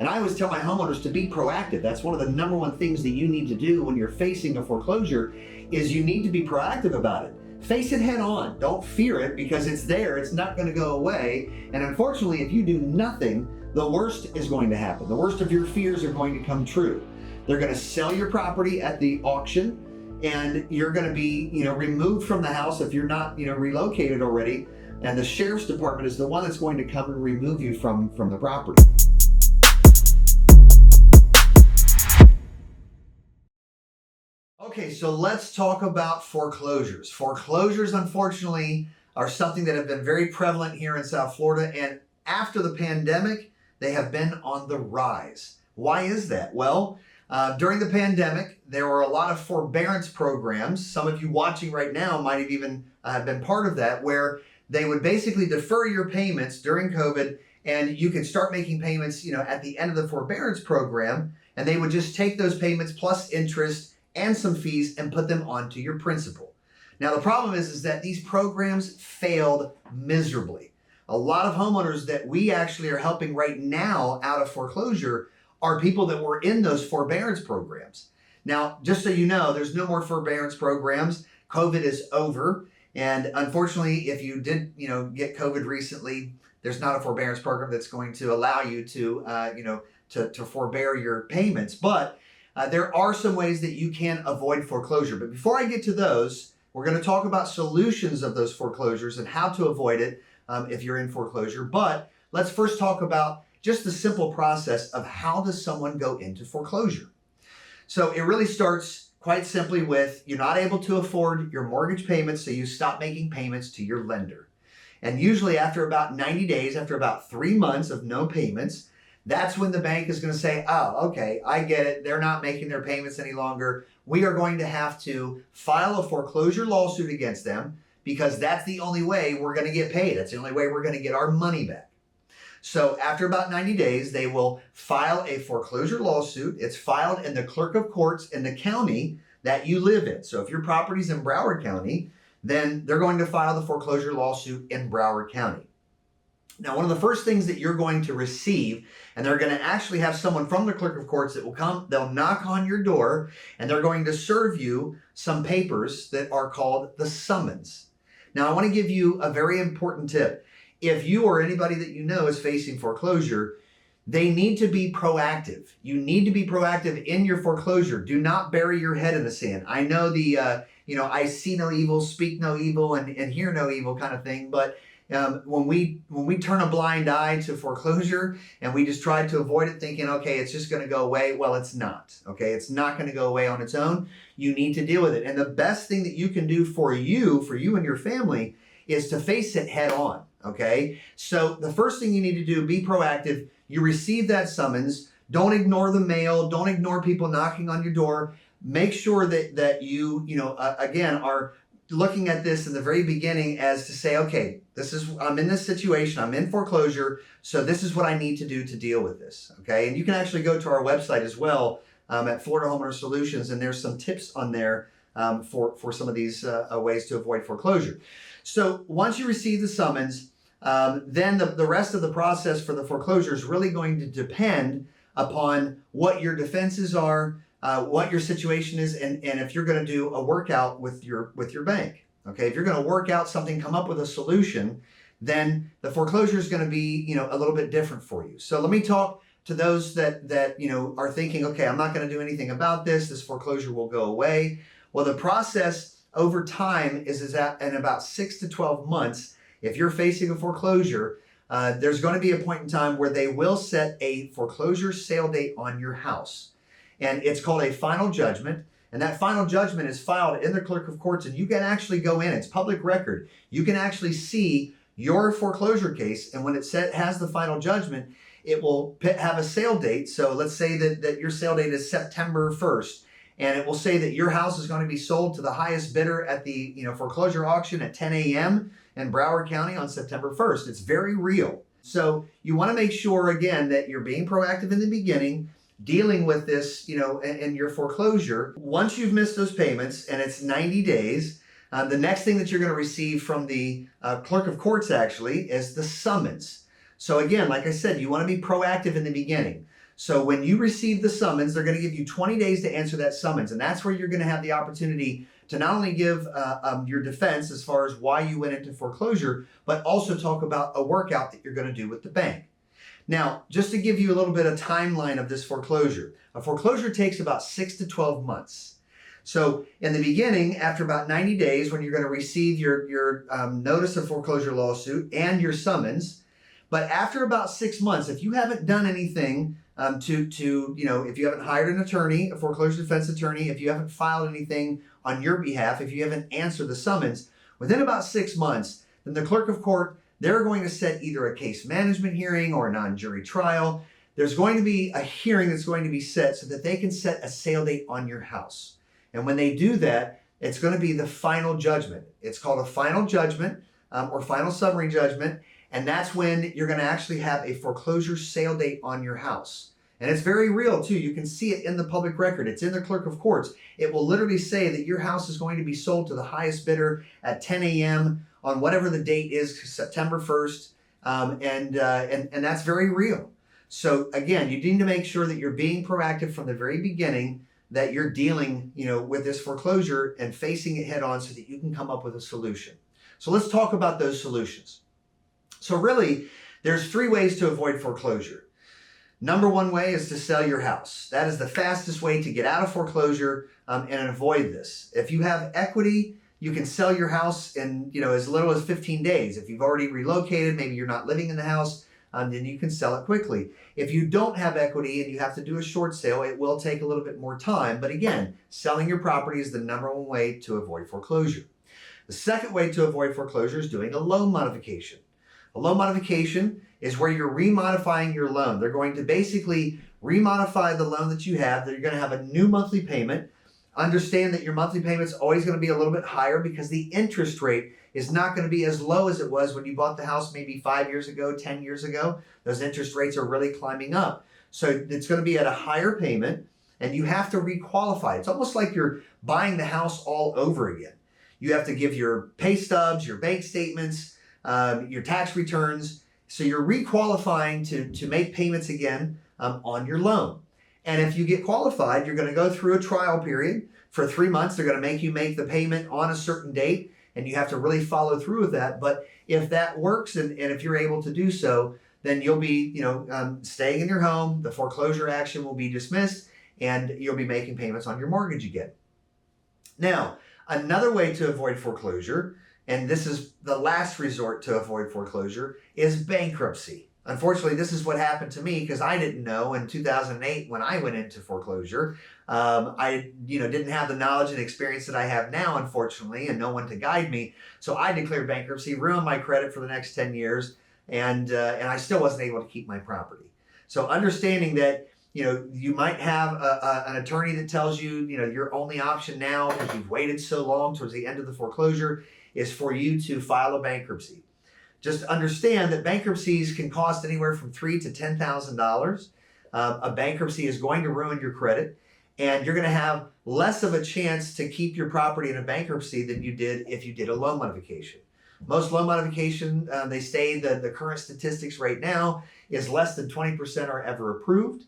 And I always tell my homeowners to be proactive. That's one of the number one things that you need to do when you're facing a foreclosure is you need to be proactive about it. Face it head on. Don't fear it because it's there. It's not going to go away. And unfortunately, if you do nothing, the worst is going to happen. The worst of your fears are going to come true. They're going to sell your property at the auction and you're going to be, removed from the house if you're not, relocated already. And the sheriff's department is the one that's going to come and remove you from the property. Okay, so let's talk about foreclosures. Foreclosures, unfortunately, are something that have been very prevalent here in South Florida. And after the pandemic, they have been on the rise. Why is that? Well, during the pandemic, there were a lot of forbearance programs. Some of you watching right now might have even been part of that, where they would basically defer your payments during COVID, and you could start making payments, at the end of the forbearance program, and they would just take those payments plus interest and some fees and put them onto your principal. Now, the problem is that these programs failed miserably. A lot of homeowners that we actually are helping right now out of foreclosure are people that were in those forbearance programs. Now, just so you know, there's no more forbearance programs. COVID is over. And unfortunately, if you did, get COVID recently, there's not a forbearance program that's going to allow you to, to forbear your payments. But there are some ways that you can avoid foreclosure. But before I get to those, we're going to talk about solutions of those foreclosures and how to avoid it if you're in foreclosure. But let's first talk about just the simple process of how does someone go into foreclosure. So it really starts quite simply with you're not able to afford your mortgage payments, so you stop making payments to your lender. And usually after about 90 days, after about 3 months of no payments, that's when the bank is going to say, oh, okay, I get it. They're not making their payments any longer. We are going to have to file a foreclosure lawsuit against them because that's the only way we're going to get paid. That's the only way we're going to get our money back. So after about 90 days, they will file a foreclosure lawsuit. It's filed in the clerk of courts in the county that you live in. So if your property's in Broward County, then they're going to file the foreclosure lawsuit in Broward County. Now, one of the first things that you're going to receive, and they're going to actually have someone from the clerk of courts that will come, they'll knock on your door, and they're going to serve you some papers that are called the summons. Now, I want to give you a very important tip. If you or anybody that you know is facing foreclosure, they need to be proactive. You need to be proactive in your foreclosure. Do not bury your head in the sand. I know the, I see no evil, speak no evil, and hear no evil kind of thing, but when we turn a blind eye to foreclosure and we just try to avoid it thinking, okay, it's just going to go away. Well, it's not. Okay, it's not going to go away on its own. You need to deal with it. And the best thing that you can do for you and your family is to face it head on. Okay, so the first thing you need to do, be proactive. You receive that summons. Don't ignore the mail. Don't ignore people knocking on your door. Make sure that you, again, are looking at this in the very beginning as to say, okay, I'm in this situation, I'm in foreclosure, so this is what I need to do to deal with this, okay? And you can actually go to our website as well at Florida Homeowner Solutions, and there's some tips on there for some of these ways to avoid foreclosure. So once you receive the summons, then the rest of the process for the foreclosure is really going to depend upon what your defenses are, what your situation is, and if you're going to do a workout with your bank. Okay, if you're going to work out something, come up with a solution, then the foreclosure is going to be, a little bit different for you. So let me talk to those that are thinking, okay, I'm not going to do anything about this. This foreclosure will go away. Well, the process over time is that in about 6 to 12 months, if you're facing a foreclosure, there's going to be a point in time where they will set a foreclosure sale date on your house. And it's called a final judgment. And that final judgment is filed in the clerk of courts, and you can actually go in. It's public record. You can actually see your foreclosure case. And when it has the final judgment, it will have a sale date. So let's say that your sale date is September 1st. And it will say that your house is going to be sold to the highest bidder at the foreclosure auction at 10 a.m. in Broward County on September 1st. It's very real. So you want to make sure, again, that you're being proactive in the beginning, dealing with this, in your foreclosure. Once you've missed those payments and it's 90 days, the next thing that you're going to receive from the clerk of courts actually is the summons. So again, like I said, you want to be proactive in the beginning. So when you receive the summons, they're going to give you 20 days to answer that summons. And that's where you're going to have the opportunity to not only give your defense as far as why you went into foreclosure, but also talk about a workout that you're going to do with the bank. Now, just to give you a little bit of timeline of this foreclosure, a foreclosure takes about 6 to 12 months. So in the beginning, after about 90 days, when you're going to receive your notice of foreclosure lawsuit and your summons, but after about 6 months, if you haven't done anything if you haven't hired an attorney, a foreclosure defense attorney, if you haven't filed anything on your behalf, if you haven't answered the summons, within about 6 months, then the clerk of court, they're going to set either a case management hearing or a non-jury trial. There's going to be a hearing that's going to be set so that they can set a sale date on your house. And when they do that, it's going to be the final judgment. It's called a final judgment or final summary judgment. And that's when you're going to actually have a foreclosure sale date on your house. And it's very real too. You can see it in the public record. It's in the clerk of courts. It will literally say that your house is going to be sold to the highest bidder at 10 a.m. on whatever the date is, September 1st. And that's very real. So again, you need to make sure that you're being proactive from the very beginning, that you're dealing, with this foreclosure and facing it head on so that you can come up with a solution. So let's talk about those solutions. So really, there's 3 ways to avoid foreclosure. Number 1 way is to sell your house. That is the fastest way to get out of foreclosure and avoid this. If you have equity, you can sell your house in as little as 15 days. If you've already relocated, maybe you're not living in the house, then you can sell it quickly. If you don't have equity and you have to do a short sale, it will take a little bit more time. But again, selling your property is the number 1 way to avoid foreclosure. The second way to avoid foreclosure is doing a loan modification. A loan modification is where you're remodifying your loan. They're going to basically remodify the loan that you have. That you're going to have a new monthly payment. Understand that your monthly payment's always going to be a little bit higher because the interest rate is not going to be as low as it was when you bought the house maybe 5 years ago, 10 years ago. Those interest rates are really climbing up. So it's going to be at a higher payment and you have to requalify. It's almost like you're buying the house all over again. You have to give your pay stubs, your bank statements, your tax returns. So you're requalifying to make payments again on your loan. And if you get qualified, you're going to go through a trial period for 3 months. They're going to make you make the payment on a certain date, and you have to really follow through with that. But if that works, and if you're able to do so, then you'll be staying in your home. The foreclosure action will be dismissed, and you'll be making payments on your mortgage again. Now, another way to avoid foreclosure, and this is the last resort to avoid foreclosure, is bankruptcy. Unfortunately, this is what happened to me because I didn't know in 2008 when I went into foreclosure. I didn't have the knowledge and experience that I have now, unfortunately, and no one to guide me. So I declared bankruptcy, ruined my credit for the next 10 years, and I still wasn't able to keep my property. So understanding that you might have an attorney that tells you your only option now, because you've waited so long towards the end of the foreclosure, is for you to file a bankruptcy. Just understand that bankruptcies can cost anywhere from $3,000 to $10,000. A bankruptcy is going to ruin your credit, and you're going to have less of a chance to keep your property in a bankruptcy than you did if you did a loan modification. Most loan modification, they say that the current statistics right now is less than 20% are ever approved.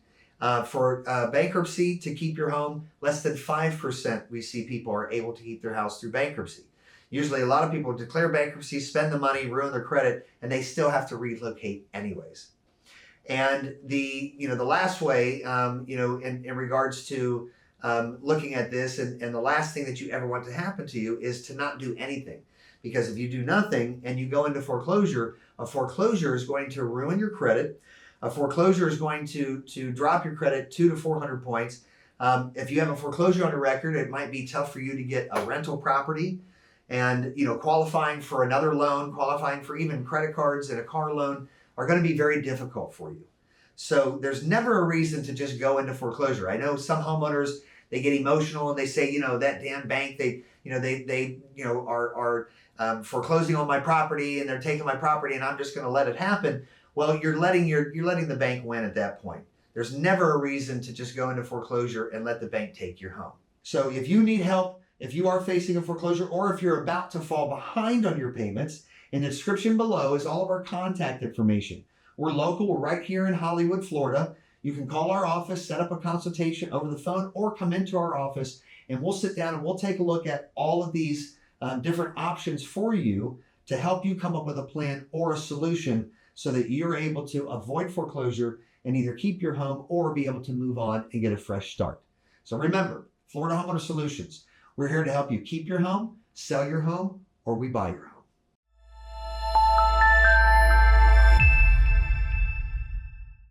For bankruptcy to keep your home, less than 5% we see people are able to keep their house through bankruptcy. Usually a lot of people declare bankruptcy, spend the money, ruin their credit, and they still have to relocate anyways. And the last way, in regards to looking at this, and the last thing that you ever want to happen to you is to not do anything. Because if you do nothing and you go into foreclosure, a foreclosure is going to ruin your credit. A foreclosure is going to drop your credit 200 to 400 points. If you have a foreclosure on a record, it might be tough for you to get a rental property. And qualifying for another loan, qualifying for even credit cards and a car loan are going to be very difficult for you. So there's never a reason to just go into foreclosure. I know some homeowners, they get emotional and they say, that damn bank, they are foreclosing on my property and they're taking my property and I'm just going to let it happen. Well, you're letting the bank win at that point. There's never a reason to just go into foreclosure and let the bank take your home. So if you need help, if you are facing a foreclosure, or if you're about to fall behind on your payments, in the description below is all of our contact information. We're local. We're right here in Hollywood, Florida. you can call our office, set up a consultation over the phone, or come into our office and we'll sit down and we'll take a look at all of these different options for you to help you come up with a plan or a solution so that you're able to avoid foreclosure and either keep your home or be able to move on and get a fresh start. So remember, Florida Homeowner Solutions, we're here to help you keep your home, sell your home, or we buy your home.